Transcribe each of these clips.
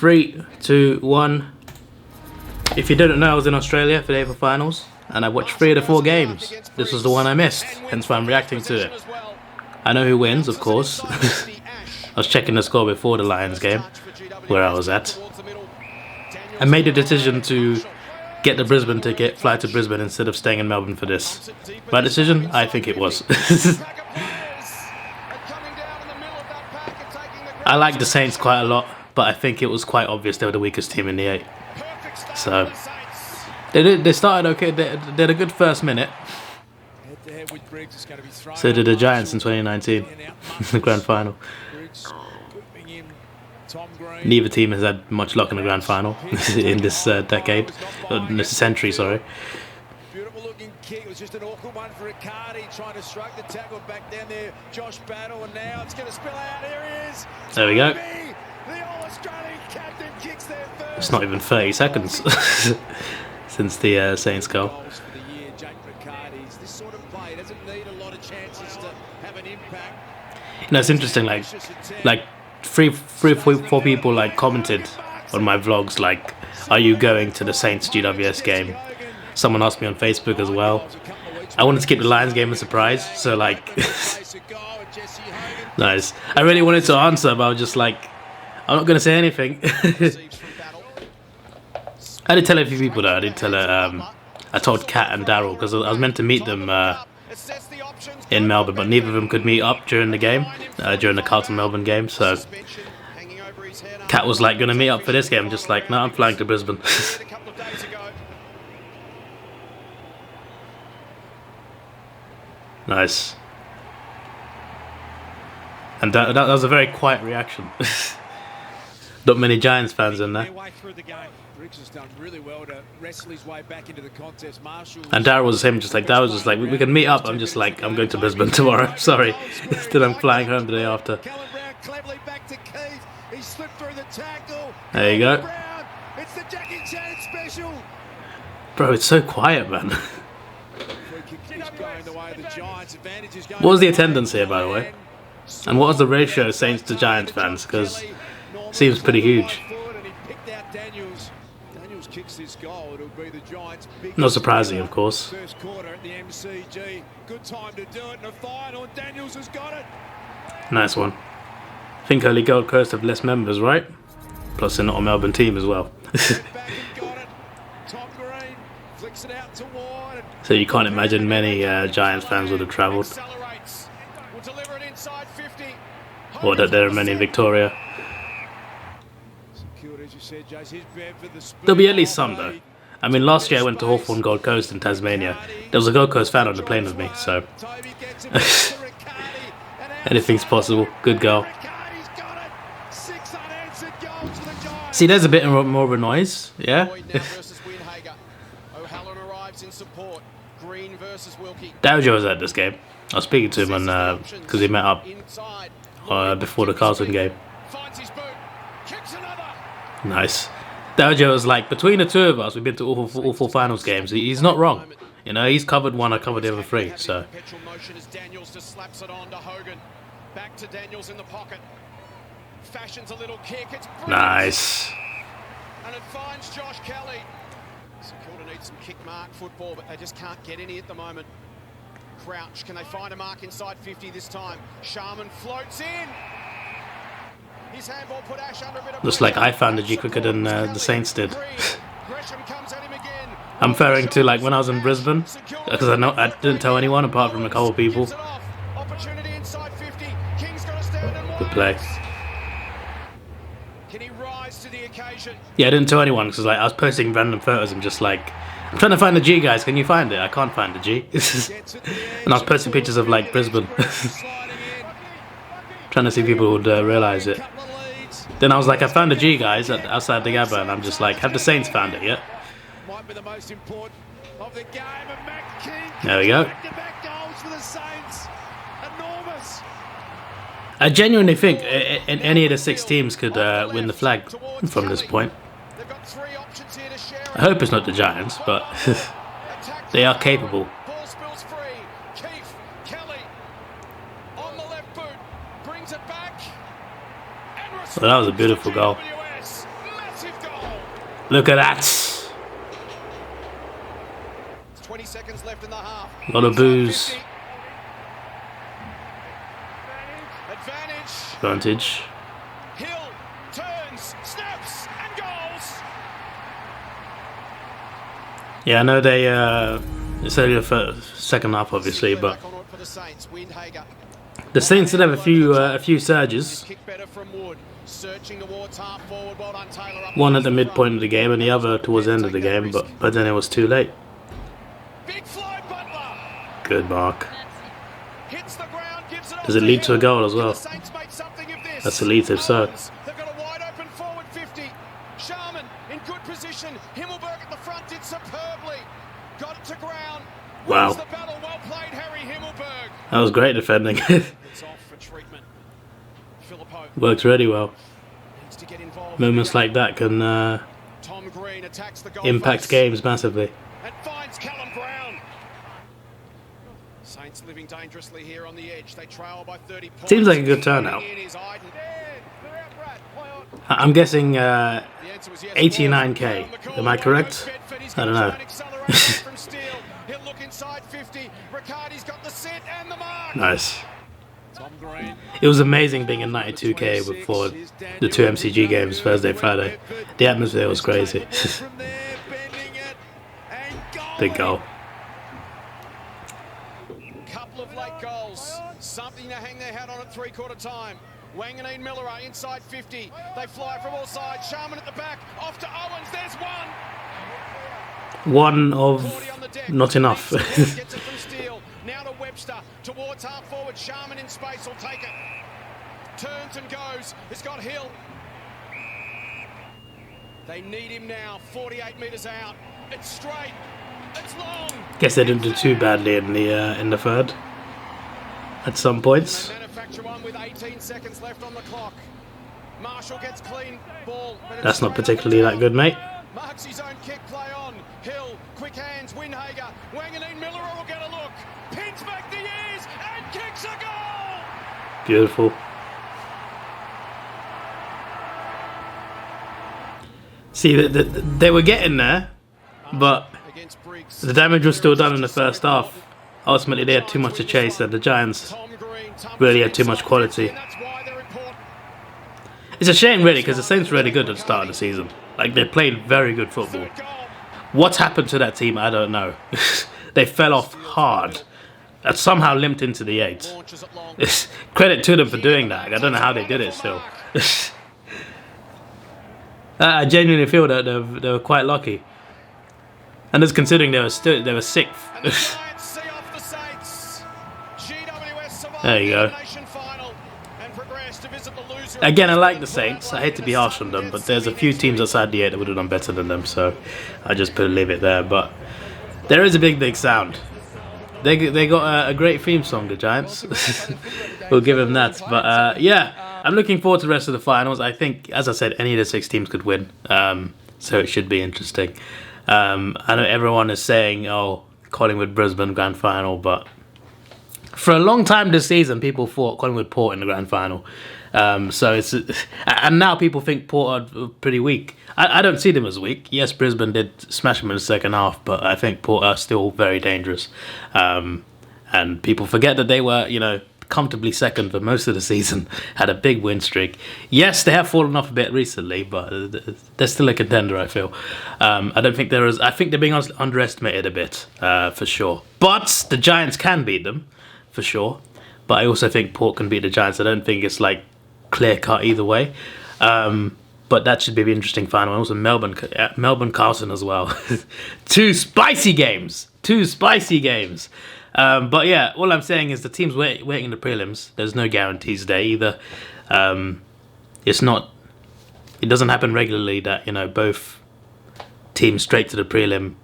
3, 2, 1. If you didn't know, I was in Australia for the AFL finals, and I watched 3 of the 4 games. This was the one I missed, hence why I'm reacting to it. I know who wins, of course. I was checking the score before the Lions game, where I was at. I made the decision to get the Brisbane ticket, fly to Brisbane instead of staying in Melbourne for this. My decision? I think it was. I like the Saints quite a lot, but I think it was quite obvious they were the weakest team in the 8. So they started okay. They had a good first minute. So did the Giants in 2019, the grand final. Neither team has had much luck in the grand final in this decade, in this century. Sorry. Beautiful looking kick. It was just an awkward one for Riccardi trying to strike the tackle back down there. Josh Battle, and now it's going to spill out. Here he is. There we go. The All-Australian captain kicks there first. It's not even 30 seconds since the Saints goal. This sort of play doesn't need a lot of chances to have an impact. You know, it's interesting. Like three, 4 people like commented on my vlogs. Like, are you going to the Saints GWS game? Someone asked me on Facebook as well. I wanted to keep the Lions game a surprise, so like, nice. I really wanted to answer, but I was just like, I'm not gonna say anything. I did tell a few people though. I told Kat and Daryl because I was meant to meet them in Melbourne, but neither of them could meet up during the game, during the Carlton Melbourne game. So Kat was like, gonna meet up for this game. I'm just like, no, I'm flying to Brisbane. Nice. And that was a very quiet reaction. Not many Giants fans in there. And Darryl was him, just like Darryl was just like, we can meet up. I'm just like, I'm going to Brisbane tomorrow. Sorry. Instead I'm flying home the day after. There you go. Bro, it's so quiet, man. What was the attendance here, by the way? And what was the ratio of Saints to Giants fans? Because it seems pretty huge. Not surprising, of course. Nice one. I think only Gold Coast have less members, right? Plus they're not a Melbourne team as well. So you can't imagine many Giants fans would have travelled. Or that there are many in Victoria. There'll be at least some though. I mean, last year I went to Hawthorn Gold Coast in Tasmania. There was a Gold Coast fan on the plane with me, so anything's possible. Good goal. See, there's a bit more of a noise, yeah? Dojo was at this game. I was speaking to him because he met up before the Carlton game. Nice. Dojo was like, between the two of us, we've been to all 4 finals games. He's not wrong. You know, he's covered one, I covered the other 3. So. Nice. And it finds Josh Kelly. Kilda needs some kick mark football, but they just can't get any at the moment. Crouch, can they find a mark inside 50 this time? Sharman floats in. His handball put Ash under a bit of. Looks like I found the G quicker than the Saints did. I'm referring to like when I was in Brisbane, because I didn't tell anyone apart from a couple of people. Good play. Can he rise to the occasion? Yeah, I didn't tell anyone because like I was posting random photos and just like, I'm trying to find the G, guys. Can you find it? I can't find the G. And I was posting pictures of like Brisbane, trying to see if people would realise it. Then I was like, I found the G, guys, outside the Gabba, and I'm just like, have the Saints found it yet? There we go. I genuinely think any of the 6 teams could win the flag from this point. I hope it's not the Giants, but they are capable. Well, that was a beautiful goal. Look at that. 20 seconds left in the half. A lot of boos. Advantage. Hill turns, snaps, and goals. Yeah, I know they it's only the second half, obviously, but the Saints did have a few surges. One at the midpoint of the game and the other towards the end of the game, but then it was too late. Good mark. Does it lead to a goal as well? That's a lead if so. They've got a wide open forward 50. Sharman in good position. Himmelberg at the front did superbly. Got it to ground. Wow. The battle. Well played, Harry Himmelberg. That was great defending. It's off for treatment. Philippo Works really well. needs to get involved. Moments like that can Tom Green attacks the goal impact face games massively. and finds Callum Brown. Saints living dangerously here on the edge. They trail by 30 points. Seems like a good turnout. I'm guessing 89k. Am I correct? I don't know. Nice. It was amazing being in 92k before the two MCG games, Thursday, Friday. The atmosphere was crazy. Big goal. Couple of late goals. Something to hang their hat on at three-quarter time. Wanganeen Miller inside 50. They fly from all sides. Sharman at the back. Off to Owens. There's one. One of not enough. Gets it from Steele. Now to Webster. Towards half forward. Sharman in space will take it. Turns and goes. It's got Hill. They need him now. 48 metres out. It's straight. It's long. Guess they didn't do too badly in the third. At some points. Manufacture one with 18 seconds left on the clock. Marshall gets clean ball. That's not particularly that good, mate. Marks his own kick play on. Hill, quick hands, Windhager. Wanganeen Miller will get a look. Pins back the ears and kicks a goal. Beautiful. See, they were getting there, but the damage was still done in the first half. Ultimately, they had too much to chase, and the Giants really had too much quality. It's a shame, really, because the Saints were really good at the start of the season. Like, they played very good football. What's happened to that team, I don't know. They fell off hard and somehow limped into the 8. Credit to them for doing that. I don't know how they did it still. I genuinely feel that they were quite lucky. And just considering they were 6th. There you go. Again, I like the Saints. I hate to be harsh on them, but there's a few teams outside the 8 that would have done better than them, so I just leave it there. But there is a big sound. They got a great theme song, the Giants. We'll give them that. But yeah, I'm looking forward to the rest of the finals. I think, as I said, any of the 6 teams could win, so it should be interesting. I know everyone is saying, oh, Collingwood Brisbane grand final, but for a long time this season, people thought Collingwood Port in the grand final. So it's, and now people think Port are pretty weak. I don't see them as weak. Yes, Brisbane did smash them in the second half, but I think Port are still very dangerous. And people forget that they were, comfortably second for most of the season, had a big win streak. Yes, they have fallen off a bit recently, but they're still a contender, I feel. I don't think I think they're being underestimated a bit, for sure. But the Giants can beat them, for sure. But I also think Port can beat the Giants. I don't think it's like clear cut either way. But that should be an interesting final. And also Melbourne Carlton as well. Two spicy games. But yeah, all I'm saying is the team's waiting in the prelims. There's no guarantees there either. It doesn't happen regularly that especially teams straight to the prelim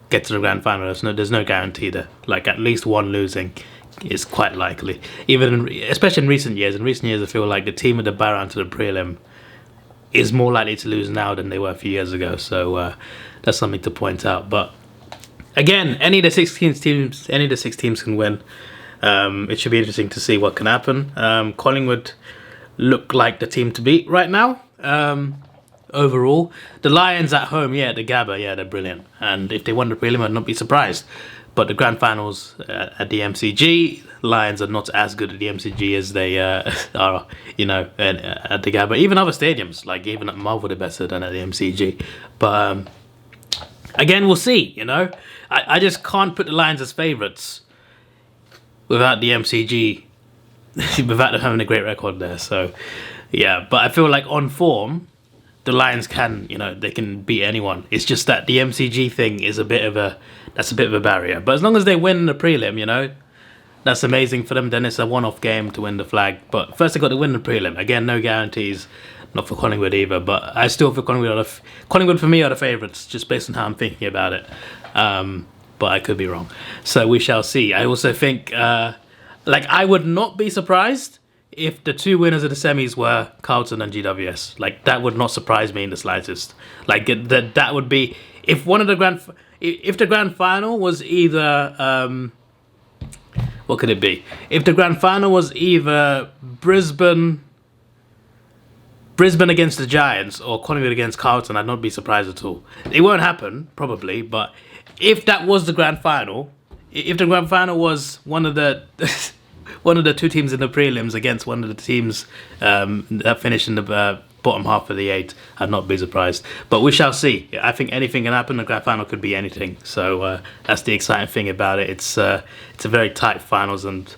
get to the grand final. There's no guarantee there. Like, at least one losing is quite likely. Especially in recent years. In recent years, I feel like the team with the bar round to the prelim is more likely to lose now than they were a few years ago. So that's something to point out. But again, any of the 6 teams can win. It should be interesting to see what can happen. Collingwood look like the team to beat right now. overall. The Lions at home, yeah, the Gabba, yeah, they're brilliant. And if they won the prelim, I'd not be surprised. But the grand finals at the MCG, Lions are not as good at the MCG as they are, you know, at the Gabba. Even other stadiums, like even at Marvel, they're better than at the MCG. But again, we'll see, you know. I just can't put the Lions as favourites without the MCG, without them having a great record there. So, yeah, but I feel like on form, the Lions can, you know, they can beat anyone. It's just that the MCG thing is a bit of a barrier. But as long as they win the prelim, you know, that's amazing for them. Then it's a one-off game to win the flag. But first they got to win the prelim. Again, no guarantees. Not for Collingwood either, but I still feel Collingwood for me are the favourites, just based on how I'm thinking about it. But I could be wrong. So we shall see. I also think, like, I would not be surprised if the two winners of the semis were Carlton and GWS. Like, that would not surprise me in the slightest. Like, that would be, if the grand final was either, what could it be? If the grand final was either Brisbane against the Giants or Collingwood against Carlton, I'd not be surprised at all. It won't happen, probably, but if that was the grand final, if the grand final was one of the two teams in the prelims against one of the teams that finished in the bottom half of the 8, I'd not be surprised. But we shall see. I think anything can happen. The grand final could be anything. So that's the exciting thing about it. It's a very tight finals and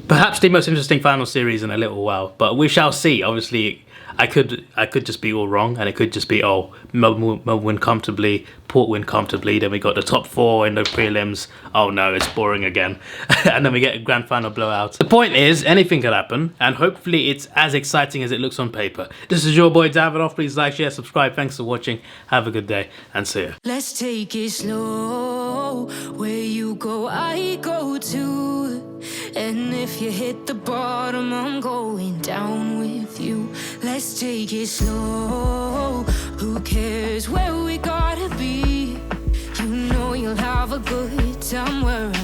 perhaps the most interesting final series in a little while. But we shall see. Obviously, I could just be all wrong, and it could just be, oh, Melbourne win comfortably, Port win comfortably, then we got the top 4 in the prelims, oh no, it's boring again, and then we get a grand final blowout. The point is, anything could happen, and hopefully it's as exciting as it looks on paper. This is your boy Davidoff. Please like, share, subscribe. Thanks for watching. Have a good day, and see ya. Let's take it slow. Where you go, I go too. And if you hit the bottom, I'm going down with you. Let's take it slow. Who cares where we gotta be? You know you'll have a good time wherever.